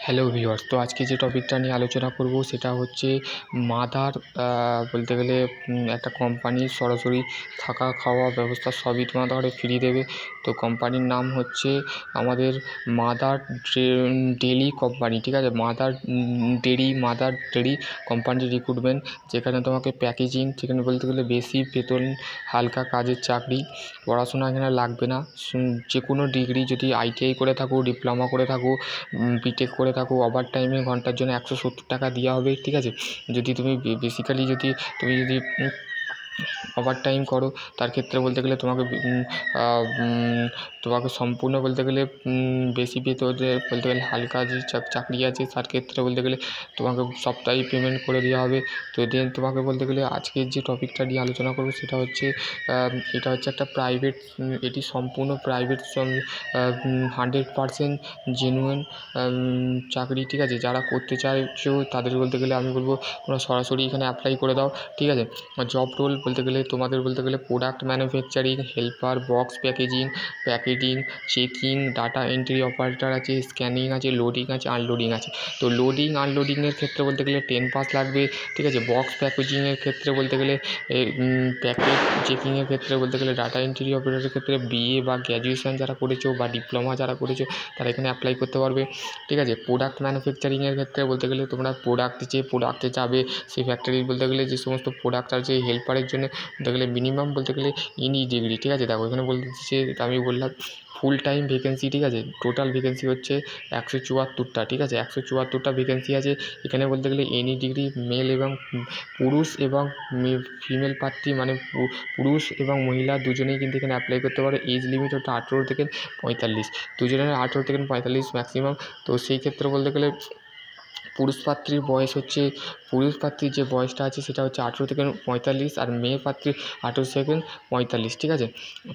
Hello viewers, তো আজকে যে টপিকটা নিয়ে আলোচনা করব সেটা হচ্ছে মাদার বলতে গেলে একটা কোম্পানি সরাসরি থাকা খাওয়া ব্যবস্থা সবই তোমাদের ফ্রি দেবে। তো কোম্পানির নাম হচ্ছে আমাদের মাদার ডেরি কোম্পানি, ঠিক আছে। মাদার ডেরি কোম্পানির রিক্রুটমেন্ট, যেখানে তোমাকে প্যাকেজিং, যেখানে বলতে গেলে বেশি বেতন, হালকা কাজের চাকরি, পড়াশোনা এখানে লাগবে না। যে কোনো ডিগ্রি, যদি ITI করে থাকো, ডিপ্লোমা করে থাকো, বিটেক করে থাকো, ওভার টাইমে ঘন্টার জন্য 170 টাকা দেওয়া হবে, ঠিক আছে। যদি তুমি বেসিক্যালি যদি ওভার টাইম করো, তার ক্ষেত্রে বলতে গেলে তোমাকে সম্পূর্ণ বলতে গেলে বেশি বেতনে বলতে গেলে হালকা যে চাকরি আছে তার ক্ষেত্রে বলতে গেলে তোমাকে সপ্তাহে পেমেন্ট করে দেওয়া হবে। তো দেন তোমাকে বলতে গেলে আজকের যে টপিকটা নিয়ে আলোচনা করবো সেটা হচ্ছে এটা হচ্ছে একটা প্রাইভেট, এটি সম্পূর্ণ প্রাইভেট, 100% জেনুইন চাকরি, ঠিক আছে। যারা করতে চাইছো তাদের বলতে গেলে আমি বলবো তোমরা সরাসরি এখানে অ্যাপ্লাই করে দাও, ঠিক আছে। জব রোল বলতে গেলে তোমাদের বলতে গেলে product manufacturing, helper, box packaging, checking, data entry operator আছে, স্ক্যানিং আছে, লোডিং আছে, আনলোডিং আছে। তো লোডিং আনলোডিংয়ের ক্ষেত্রে বলতে গেলে 10 পাস লাগবে, ঠিক আছে। বক্স প্যাকেজিংয়ের ক্ষেত্রে বলতে গেলে প্যাকেট চেকিংয়ের ক্ষেত্রে বলতে গেলে ডাটা এন্ট্রি অপারেটরের ক্ষেত্রে BA বা গ্র্যাজুয়েশন যারা করেছো বা ডিপ্লোমা যারা করেছো তারা এখানে অ্যাপ্লাই করতে পারবে, ঠিক আছে। প্রোডাক্ট ম্যানুফ্যাকচারিংয়ের ক্ষেত্রে বলতে গেলে তোমরা প্রোডাক্টে যাবে, সেই ফ্যাক্টরির বলতে গেলে যে সমস্ত প্রোডাক্ট আছে হেল্পারের জন্য বলতে গেলে মিনিমাম বলতে গেলে এনি ডিগ্রি, ঠিক আছে। দেখো এখানে বলতে দিচ্ছে, আমি বললাম ফুল টাইম ভ্যাকেন্সি, ঠিক আছে। টোটাল ভ্যাকেন্সি হচ্ছে 174টা, ঠিক আছে। 174টা ভ্যাকেন্সি আছে এখানে বলতে গেলে এনি ডিগ্রি, মেল এবং পুরুষ এবং ফিমেল প্রার্থী, মানে পুরুষ এবং মহিলা দুজনেই কিন্তু এখানে অ্যাপ্লাই করতে পারে। এজ লিমিট হচ্ছে 18 থেকে 45, দুজনের 18 থেকে 45 ম্যাক্সিমাম। তো সেই ক্ষেত্রে বলতে গেলে পুরুষ প্রার্থীর যে বয়সটা আছে সেটা হচ্ছে 18 থেকে 45, আর মেয়ে প্রার্থীর 18 থেকে 45, ঠিক আছে।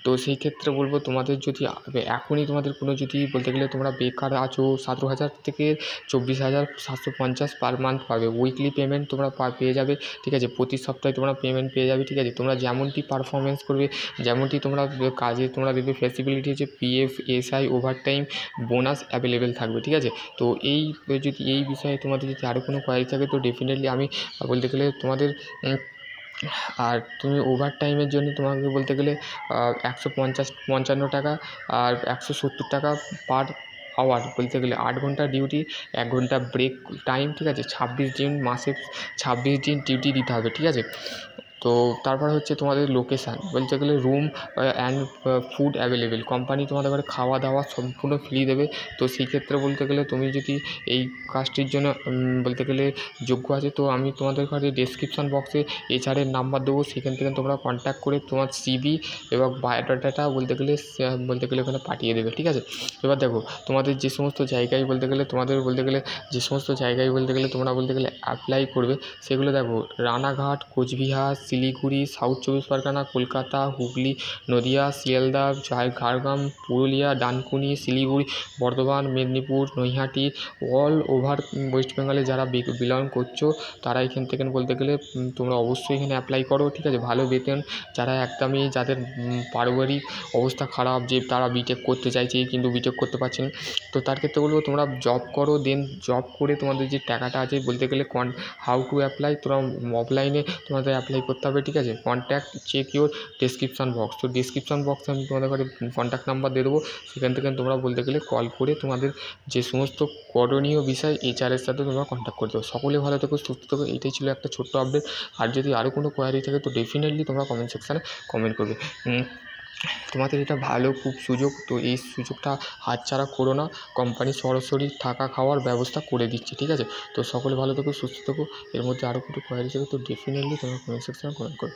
তো সেই ক্ষেত্রে বলবো তোমাদের যদি এখনই তোমাদের কোনো যদি বলতে গেলে তোমরা বেকার আছো, 17,000 থেকে 24,750 পার মান্থ পাবে। উইকলি পেমেন্ট তোমরা পেয়ে যাবে, ঠিক আছে। প্রতি সপ্তাহে তোমরা পেমেন্ট পেয়ে যাবে, ঠিক আছে। তোমরা যেমনটি পারফরমেন্স করবে, যেমনটি তোমরা কাজে তোমরা দেখবে ফ্লেক্সিবিলিটি হচ্ছে PF, SI, over time, bonus available থাকবে, ঠিক আছে। তো যদি এই বিষয়ে তোমাদের যদি আরও কোনো কোয়ারি থাকে তো ডেফিনেটলি আমি বলতে গেলে তোমাদের আর তুমি ওভার টাইমের জন্য তোমাকে বলতে গেলে 155 টাকা আর 170 টাকা পার আওয়ার, বলতে গেলে 8 ঘন্টা ডিউটি, 1 ঘন্টা ব্রেক টাইম, ঠিক আছে। 26 দিন, মাসে 26 দিন ডিউটি দিতে হবে, ঠিক আছে। তো তারপর হচ্ছে তোমাদের লোকেশান বলতে গেলে room and food available, company তোমাদের ঘরে খাওয়া দাওয়া সম্পূর্ণ ফ্রি দেবে। তো সেই ক্ষেত্রে বলতে গেলে তুমি যদি এই কাজটির জন্য বলতে গেলে যোগ্য আছে, তো আমি তোমাদের ঘরে ডেসক্রিপশান বক্সে HR-এর নাম্বার দেবো, সেখান থেকে তোমরা কন্ট্যাক্ট করে তোমার CV এবং বায়োডাটাটা বলতে গেলে ওখানে পাঠিয়ে দেবে, ঠিক আছে। এবার দেখো তোমাদের যে সমস্ত জায়গায় বলতে গেলে তোমরা বলতে গেলে অ্যাপ্লাই করবে, সেগুলো দেখো Ranaghat, Cooch Behar, Siliguri, south 24 Parganas, Kolkata, Hooghly, Nadia, Sealdah, Jhargram, Purulia, Dankuni, Siliguri, Bardhaman, Medinipur, Naihati, all over west বেঙ্গলে যারা বিলং করছো তারা এখান থেকে বলতে গেলে তোমরা অবশ্যই এখানে অ্যাপ্লাই করো, ঠিক আছে। ভালো বেতন, যারা একদমই যাদের পারিবারিক অবস্থা খারাপ, যে তারা বিটেক করতে চাইছে কিন্তু বিটেক করতে পারছে না, তো তার ক্ষেত্রে বলবো তোমরা জব করো। দেন জব করে তোমাদের যে টাকাটা আছে বলতে গেলে হাউ টু অ্যাপ্লাই, তোমরা অফলাইনে তোমাদের অ্যাপ্লাই করতে হবে, ঠিক আছে। Contact check your description box, তো ডেসক্রিপশান বক্সে আমি তোমাদের ঘরে কন্ট্যাক্ট নাম্বার দিয়ে দেবো, সেখান থেকে তোমরা বলতে গেলে কল করে তোমাদের যে সমস্ত করণীয় বিষয় HR-এর সাথে তোমরা কন্ট্যাক্ট করে দেবো। সকলে ভালো থেকো, সুস্থ থেকো, এটাই ছিল একটা ছোট্ট আপডেট। আর যদি আরও কোনো কোয়ারি থাকে তো ডেফিনেটলি তোমরা কমেন্ট সেকশানে কমেন্ট করবে। তোমাদের এটা ভালো খুব সুযোগ, তো এই সুযোগটা হাতছাড়া করো না। কোম্পানি সরাসরি থাকা খাওয়ার ব্যবস্থা করে দিচ্ছে, ঠিক আছে। তো সকলে ভালো থেকো, সুস্থ থেকো। এর মধ্যে আরও কোনো কোয়ারি থাকে তো ডেফিনেটলি তোমরা কমেন্ট সেকশানে কমেন্ট করো।